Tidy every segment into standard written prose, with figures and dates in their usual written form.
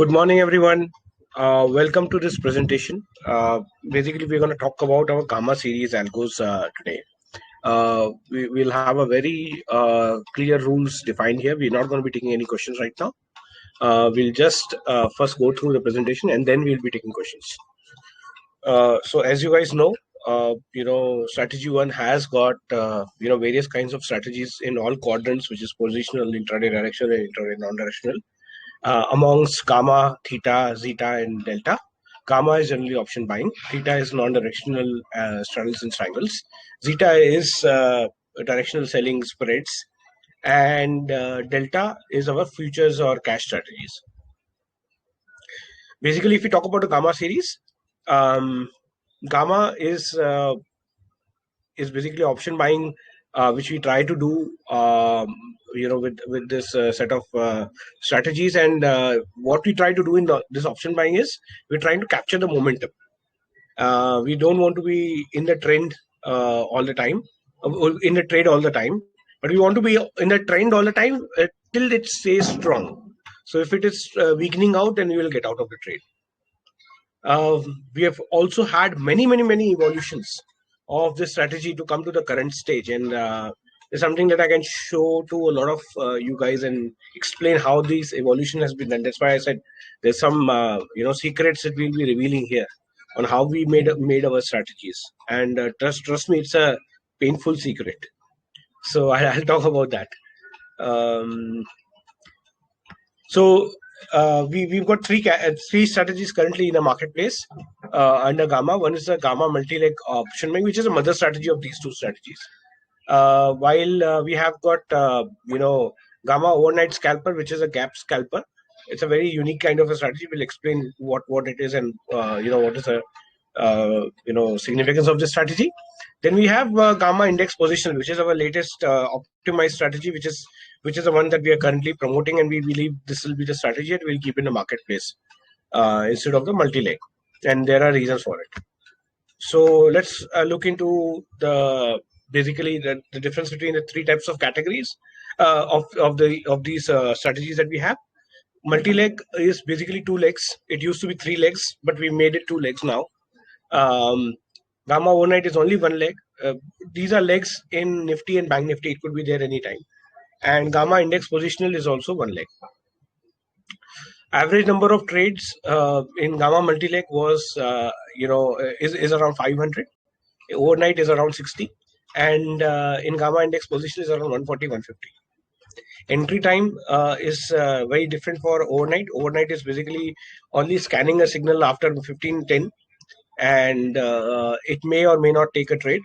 Good morning, everyone. Welcome to this presentation. Basically, we're going to talk about our Gamma series algos today. We'll have a very clear rules defined here. We're not going to be taking any questions right now. We'll just first go through the presentation and then we'll be taking questions. So as you guys know, Strategy One has got various kinds of strategies in all quadrants, which is positional, intraday directional, and intraday non-directional. Amongst gamma, theta, zeta, and delta. Gamma is generally option buying. Theta is non-directional straddles and strangles. Zeta is directional selling spreads. And delta is our futures or cash strategies. Basically, if we talk about the gamma series, gamma is basically option buying, which we try to do with this set of strategies. And what we try to do in this option buying is we're trying to capture the momentum. We don't want to be in the trend all the time, in the trade all the time, but we want to be in the trend all the time till it stays strong. So if it is weakening out, then we will get out of the trade. We have also had many evolutions of this strategy to come to the current stage, and it's something that I can show to a lot of you guys and explain how this evolution has been done. That's why I said there's some secrets that we'll be revealing here on how we made our strategies. And trust me, it's a painful secret. So I'll talk about that. We've got three strategies currently in the marketplace under Gamma. One is the Gamma multi-leg option buying, which is a mother strategy of these two strategies. While we have got Gamma overnight scalper, which is a gap scalper. It's a very unique kind of a strategy. We'll explain what it is and what is the significance of this strategy. Then we have Gamma Index Positional, which is our latest optimized strategy, which is the one that we are currently promoting, and we believe this will be the strategy that we'll keep in the marketplace instead of the multi-leg. And there are reasons for it. So let's look into basically the difference between the three types of categories of these strategies that we have. Multi-leg is basically two legs. It used to be three legs, but we made it two legs now. Gamma overnight is only one leg. These are legs in Nifty and Bank Nifty. It could be there anytime. And Gamma Index Positional is also one leg. Average number of trades in Gamma multi-leg was is around 500. Overnight is around 60, and in Gamma Index Position is around 140, 150. Entry time is very different for overnight. Overnight is basically only scanning a signal after 15:10, and it may or may not take a trade.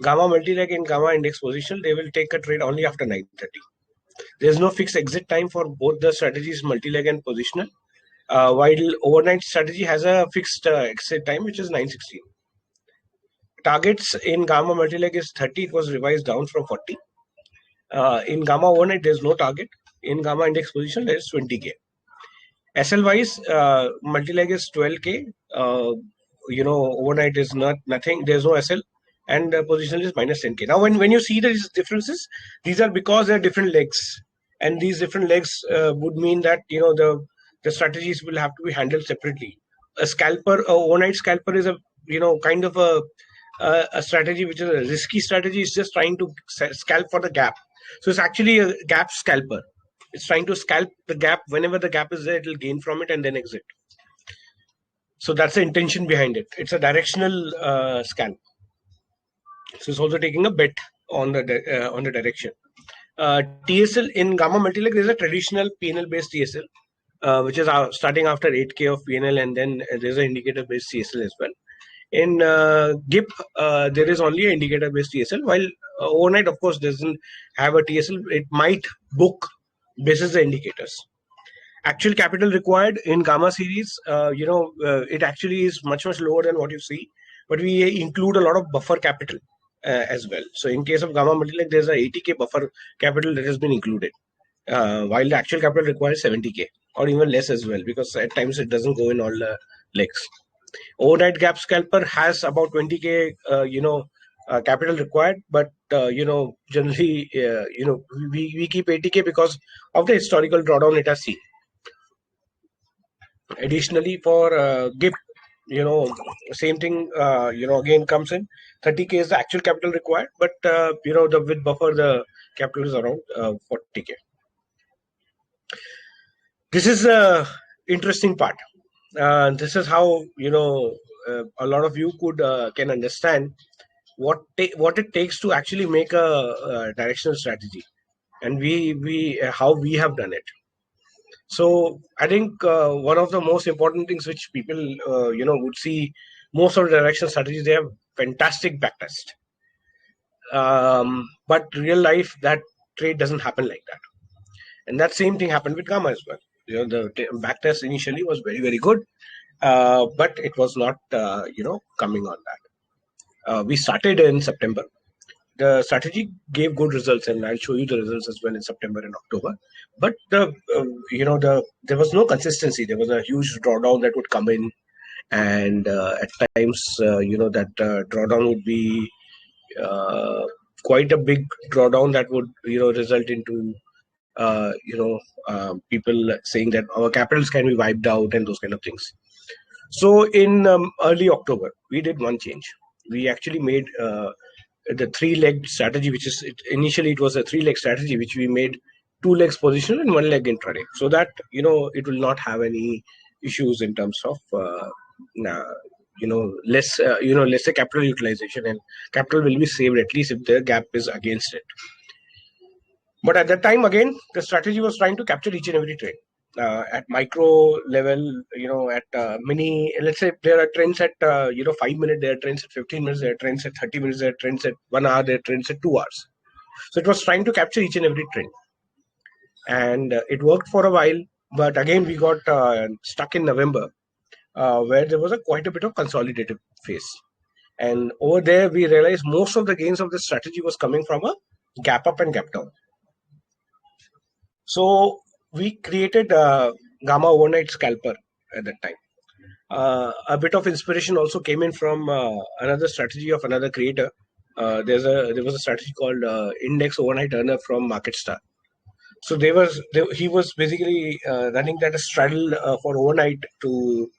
Gamma multi-leg and Gamma Index Position, they will take a trade only after 9:30. There's no fixed exit time for both the strategies, multi-leg and positional. While overnight strategy has a fixed exit time, which is 9:16. Targets in Gamma multi-leg is 30. It was revised down from 40. In Gamma overnight, there's no target. In Gamma Index Position, there is 20K. SL wise, multi-leg is 12K. Overnight is nothing. There's no SL. And positional is minus 10K. Now, when you see these differences, these are because they're different legs, and these different legs would mean that the strategies will have to be handled separately. A scalper, overnight scalper, is a kind of a strategy which is a risky strategy. It's just trying to scalp for the gap. So it's actually a gap scalper. It's trying to scalp the gap. Whenever the gap is there, it will gain from it and then exit. So that's the intention behind it. It's a directional scalp. So it's also taking a bet on the direction. TSL in Gamma multi-leg, there's a traditional PNL based TSL, which is starting after 8K of PNL, and then there's an indicator based TSL as well. In GIP, there is only an indicator based TSL, while overnight, of course, doesn't have a TSL. It might book basis the indicators. Actual capital required in Gamma series, it actually is much lower than what you see, but we include a lot of buffer capital as well. So in case of Gamma multi-leg, there's a 80K buffer capital that has been included, while the actual capital requires 70K or even less as well, because at times it doesn't go in all the legs. Overnight gap scalper has about 20K capital required, but generally we keep 80K because of the historical drawdown it has seen. Additionally, for GIP, same thing, again comes in. 30K is the actual capital required, but the with buffer, the capital is around 40K. This is a interesting part. This is how a lot of you can understand what it takes to actually make a directional strategy, and we how we have done it. So I think one of the most important things which people would see, most of the directional strategies, they have fantastic backtest, but real life that trade doesn't happen like that. And that same thing happened with Gamma as well. The backtest initially was very, very good, but it was not coming on that. We started in September. The strategy gave good results, and I'll show you the results as well in September and October. But there was no consistency. There was a huge drawdown that would come in, and at times that drawdown would be quite a big drawdown that would result into people saying that our capitals can be wiped out and those kind of things. So in early October, we did one change. We actually made the 3-leg strategy, which is initially it was a 3-leg strategy, which we made 2 legs positional and 1 leg intraday, so that it will not have any issues in terms of lesser capital utilization, and capital will be saved at least if the gap is against it. But at that time, again, the strategy was trying to capture each and every trade at micro level, at mini. Let's say there are trends at 5 minutes, there are trends at 15 minutes, there are trends at 30 minutes, there are trends at 1 hour, there are trends at 2 hours. So it was trying to capture each and every trend, and it worked for a while. But again, we got stuck in November, where there was quite a bit of consolidative phase, and over there we realized most of the gains of this strategy was coming from a gap up and gap down. So we created Gamma Overnight Scalper at that time. A bit of inspiration also came in from another strategy of another creator. There was a strategy called Index Overnight Earner from MarketStar. So he was basically running that a straddle for overnight to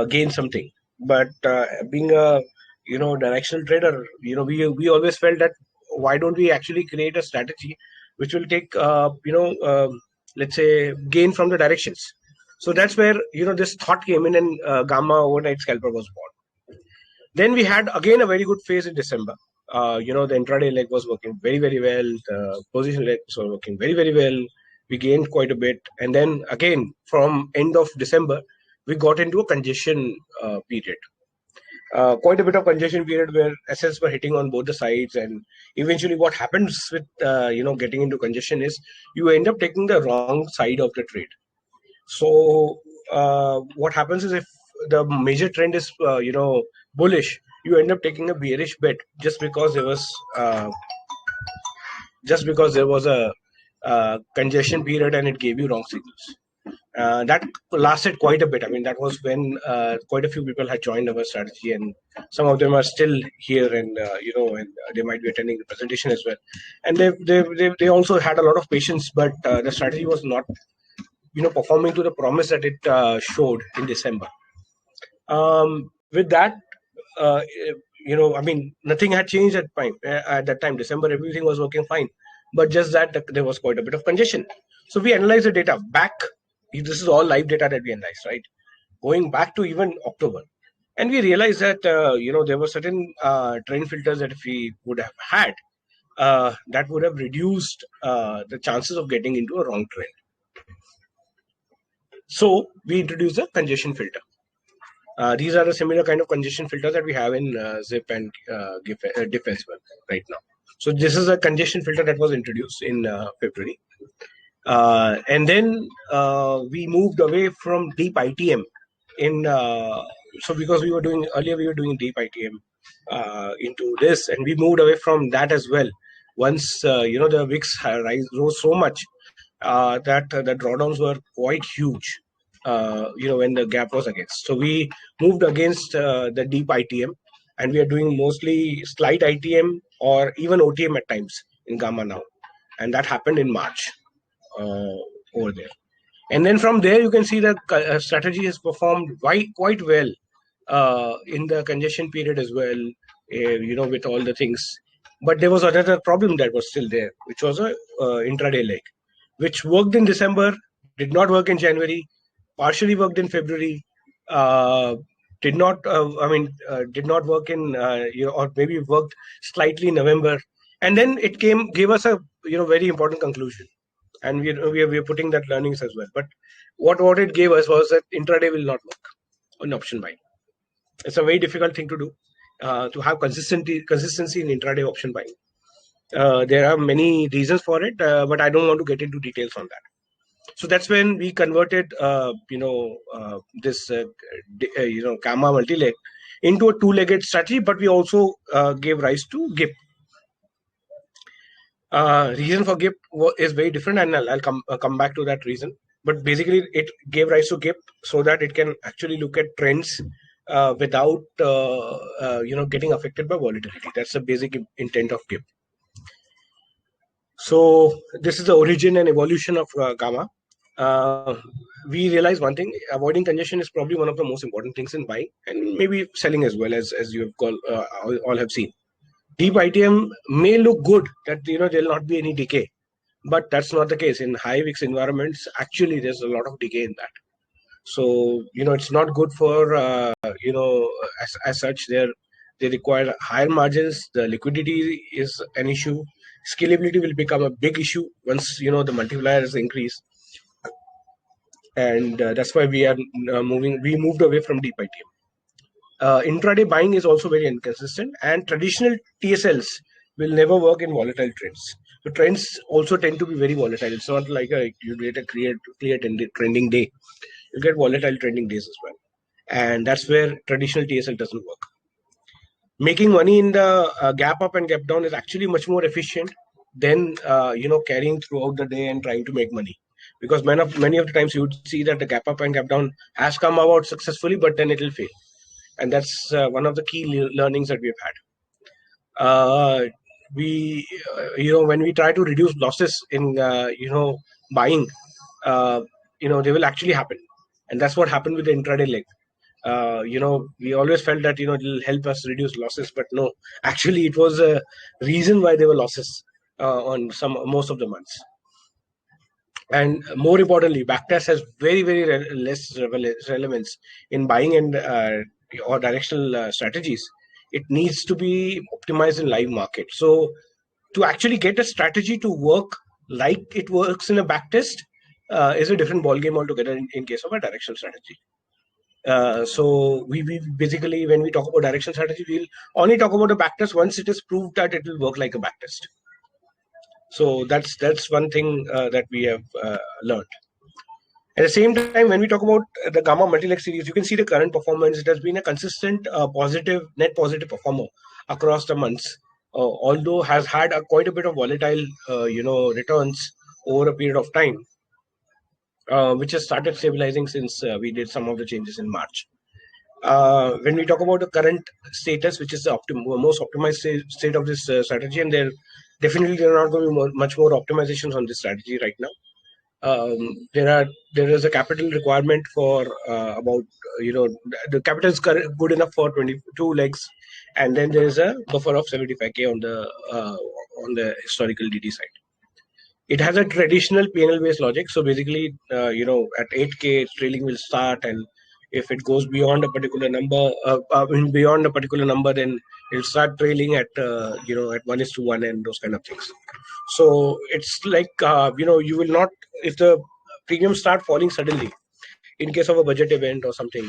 gain something. But being a directional trader, we always felt that why don't we actually create a strategy which will take let's say gain from the directions. So that's where this thought came in, and Gamma Overnight Scalper was born. Then we had again a very good phase in December. The intraday leg was working very, very well. The position leg was working very, very well. We gained quite a bit, and then again from end of December we got into a congestion period. Quite a bit of congestion period where assets were hitting on both the sides, and eventually what happens with getting into congestion is you end up taking the wrong side of the trade. So what happens is if the major trend is bullish, you end up taking a bearish bet just because there was a congestion period and it gave you wrong signals. That lasted quite a bit. I mean, that was when quite a few people had joined our strategy, and some of them are still here, and and they might be attending the presentation as well. And they also had a lot of patience, but the strategy was not performing to the promise that it showed in December. With that, I mean, nothing had changed at that time. December, everything was working fine, but just that there was quite a bit of congestion. So we analyzed the data back. This is all live data that we analyzed, right? Going back to even October, and we realized that there were certain trend filters that if we would have had, that would have reduced the chances of getting into a wrong trend. So we introduced a congestion filter. These are the similar kind of congestion filters that we have in ZIP and DIF as well right now. So this is a congestion filter that was introduced in February. And then we moved away from deep ITM so because we were doing deep ITM into this, and we moved away from that as well. Once the VIX rose so much that the drawdowns were quite huge, when the gap was against. So we moved against the deep ITM, and we are doing mostly slight ITM or even OTM at times in Gamma now, and that happened in March over there. And then from there, you can see that strategy has performed quite well in the congestion period as well, with all the things. But there was another problem that was still there, which was a intraday leg, which worked in December, did not work in January, partially worked in February, uh, did not work in, or maybe worked slightly in November. And then it gave us a, very important conclusion. And we're putting that learnings as well. But what it gave us was that intraday will not work on option buying. It's a very difficult thing to do, to have consistency in intraday option buying. There are many reasons for it, but I don't want to get into details on that. So that's when we converted, this, gamma multi-leg into a two-legged strategy, but we also gave rise to GIP. Reason for GIP is very different, and I'll come back to that reason. But basically, it gave rise to GIP so that it can actually look at trends without getting affected by volatility. That's the basic intent of GIP. So this is the origin and evolution of gamma. We realize one thing: avoiding congestion is probably one of the most important things in buying and maybe selling as well, as you have all have seen. Deep ITM may look good, that there'll not be any decay, but that's not the case. In high VIX environments, actually there's a lot of decay in that. So it's not good for as such. They require higher margins. The liquidity is an issue. Scalability will become a big issue once the multipliers increase, and that's why we are we moved away from deep ITM. Intraday buying is also very inconsistent, and traditional TSLs will never work in volatile trends. So trends also tend to be very volatile. It's not like you get a clear trending day. You get volatile trending days as well, and that's where traditional TSL doesn't work. Making money in the gap up and gap down is actually much more efficient than carrying throughout the day and trying to make money, because many of the times you would see that the gap up and gap down has come about successfully, but then it will fail. And that's one of the key learnings that we've had. When we try to reduce losses in buying, they will actually happen, and that's what happened with the intraday leg. We always felt that it'll help us reduce losses, but no, actually it was a reason why there were losses on most of the months. And more importantly, backtest has very less relevance in buying and or directional strategies. It needs to be optimized in live market. So to actually get a strategy to work like it works in a backtest is a different ballgame altogether in case of a directional strategy. So we basically, when we talk about directional strategy, we'll only talk about a backtest once it is proved that it will work like a backtest. So that's one thing that we have learned. At the same time, when we talk about the Gamma Multi-Leg series, you can see the current performance. It has been a consistent net positive performer across the months, although has had quite a bit of volatile returns over a period of time, which has started stabilizing since we did some of the changes in March. When we talk about the current status, which is the most optimized state of this strategy, and there are not going to be much more optimizations on this strategy right now. There is a capital requirement for about the capital is good enough for 22 legs, and then there is a buffer of 75k on the historical DT side. It has a traditional PNL based logic. So basically, at 8k trailing will start, and if it goes beyond a particular number, then it'll start trailing at at 1:1 and those kind of things. So it's like you will not, if the premiums start falling suddenly in case of a budget event or something,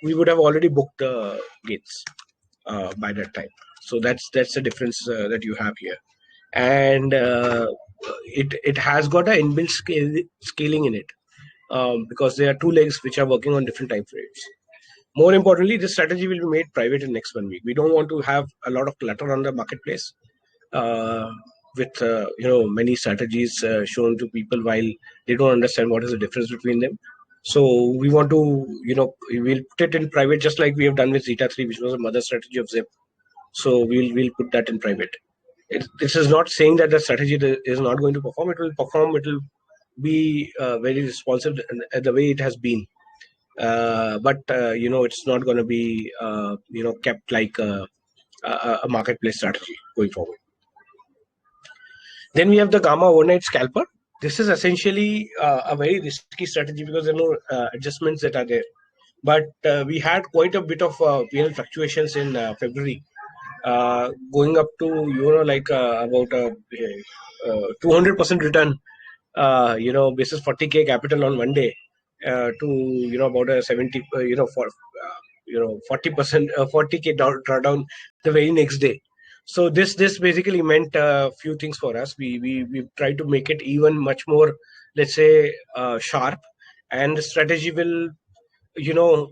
we would have already booked the gains by that time. So that's the difference that you have here. And it has got an inbuilt scaling in it, because there are two legs which are working on different time frames. More importantly, this strategy will be made private in next 1 week. We don't want to have a lot of clutter on the marketplace with many strategies shown to people while they don't understand what is the difference between them. So we want to we'll put it in private, just like we have done with Zeta 3, which was a mother strategy of Zip. So we'll put that in private. This is not saying that the strategy is not going to perform. It will perform. It will be very responsive the way it has been. But it's not going to be kept like a marketplace strategy going forward. Then we have the Gamma overnight scalper. This is essentially a very risky strategy because there are no adjustments that are there. But we had quite a bit of PL fluctuations in February, going up to like about a 200% return, basis 40K capital on one day, to about a 70, for 40%, 40K drawdown the very next day. So this basically meant a few things for us. We tried to make it even much more, let's say, sharp, and the strategy will, you know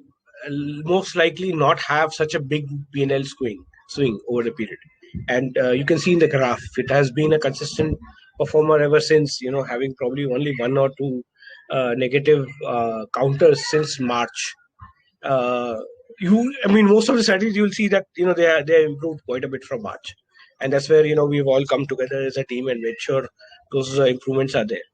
most likely not have such a big P&L swing over the period. And you can see in the graph, it has been a consistent performer ever since, having probably only one or two negative counters since March. uh, Most of the strategies you'll see that they improved quite a bit from March, and that's where we've all come together as a team and made sure those improvements are there.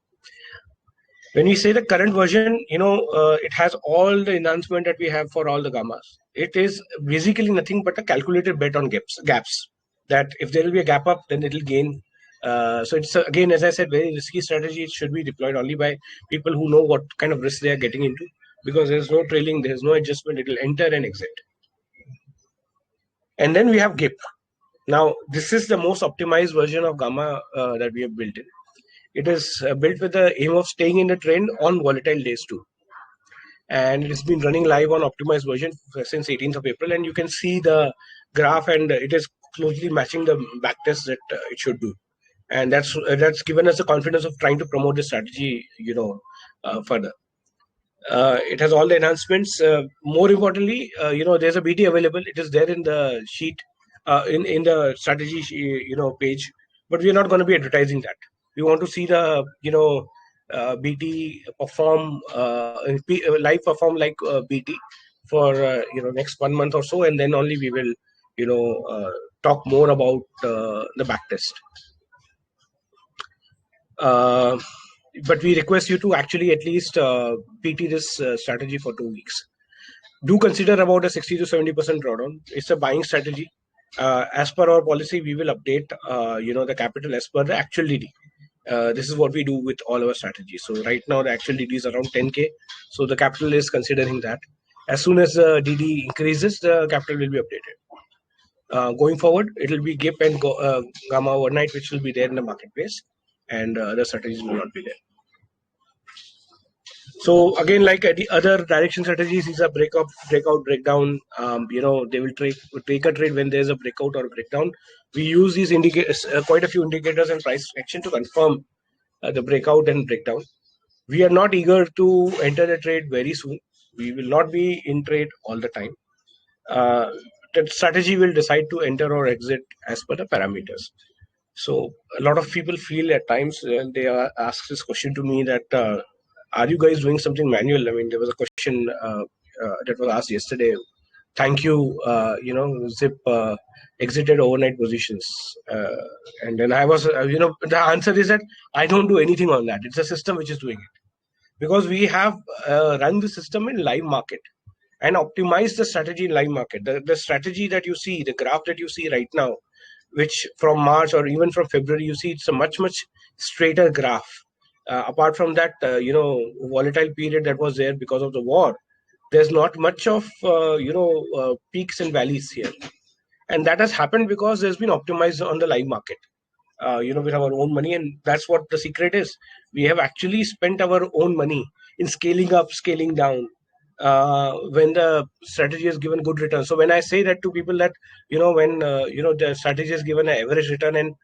When we say the current version, it has all the enhancement that we have for all the gammas. It is basically nothing but a calculated bet on gaps. That if there will be a gap up, then it will gain. So it's again, as I said, very risky strategy. It should be deployed only by people who know what kind of risk they are getting into, because there's no trailing, there's no adjustment. It will enter and exit. And then we have GIP. Now, this is the most optimized version of Gamma that we have built in. It is built with the aim of staying in the trend on volatile days too. And it's been running live on optimized version since 18th of April. And you can see the graph, and it is closely matching the backtest that it should do. And that's given us the confidence of trying to promote the strategy, further. It has all the enhancements. More importantly, there's a BT available. It is there in the sheet, in the strategy, page. But we are not going to be advertising that. We want to see the BT perform live perform like BT for next 1 month or so, and then only we will talk more about the backtest. But we request you to actually at least PT this strategy for 2 weeks. Do consider about a 60 to 70% drawdown. It's a buying strategy. As per our policy, we will update the capital as per the actual DD. This is what we do with all our strategies. So right now the actual DD is around 10K. So the capital is considering that. As soon as the DD increases, the capital will be updated. Going forward, it will be GIP and Gamma overnight, which will be there in the marketplace, and the strategies will not be there. So again, like the other direction strategies, these are breakout, breakdown. They will take a trade when there's a breakout or a breakdown. We use these indicators, quite a few indicators and price action to confirm the breakout and breakdown. We are not eager to enter the trade very soon. We will not be in trade all the time. The strategy will decide to enter or exit as per the parameters. So a lot of people feel at times, and they ask this question to me, that are you guys doing something manual? I mean, there was a question that was asked yesterday. Thank you, Zip exited overnight positions. And then I was, the answer is that I don't do anything on that. It's a system which is doing it. Because we have run the system in live market and optimized the strategy in live market. The strategy that you see, the graph that you see right now, which from March or even from February, you see it's a much straighter graph. Apart from that, volatile period that was there because of the war, there's not much of peaks and valleys here, and that has happened because there's been optimized on the live market, with our own money, and that's what the secret is. We have actually spent our own money in scaling up, scaling down, when the strategy has given good return. So when I say that to people, that when the strategy has given an average return, and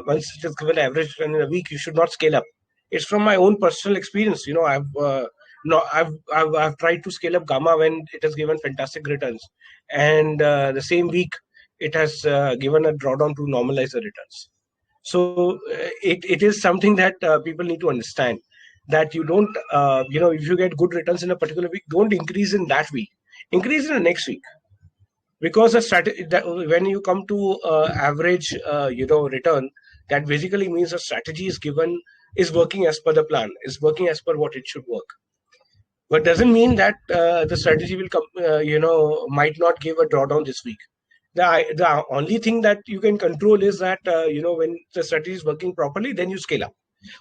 once it has given an average return in a week, you should not scale up. It's from my own personal experience. I've tried to scale up Gamma when it has given fantastic returns, and the same week it has given a drawdown to normalize the returns. So it is something that people need to understand, that you don't, if you get good returns in a particular week, don't increase in that week, increase in the next week. Because the strategy, when you come to average, return, that basically means a strategy is given is working as per the plan, is working as per what it should work. But doesn't mean that the strategy will come, might not give a drawdown this week. The only thing that you can control is that when the strategy is working properly, then you scale up,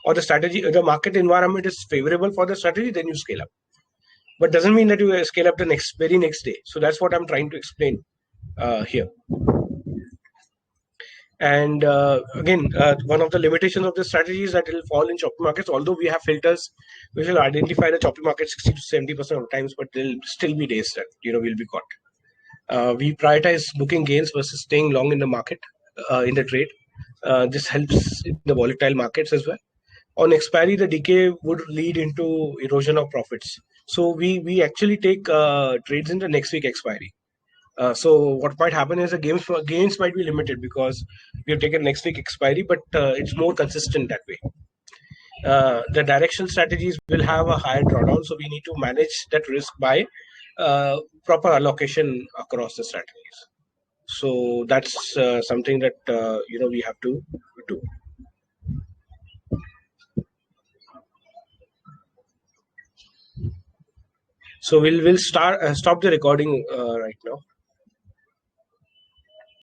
or the market environment is favorable for the strategy, then you scale up. But doesn't mean that you scale up the very next day. So that's what I'm trying to explain here. And again, one of the limitations of this strategy is that it will fall in choppy markets. Although we have filters which will identify the choppy market 60 to 70% of times, but there'll still be days that we'll be caught. We prioritize booking gains versus staying long in the market, in the trade. This helps in the volatile markets as well. On expiry, the decay would lead into erosion of profits. So we actually take trades in the next week expiry. So what might happen is the gains might be limited because we have taken next week expiry, but it's more consistent that way. The directional strategies will have a higher drawdown, so we need to manage that risk by proper allocation across the strategies. So that's something that we have to do. So we'll stop the recording right now.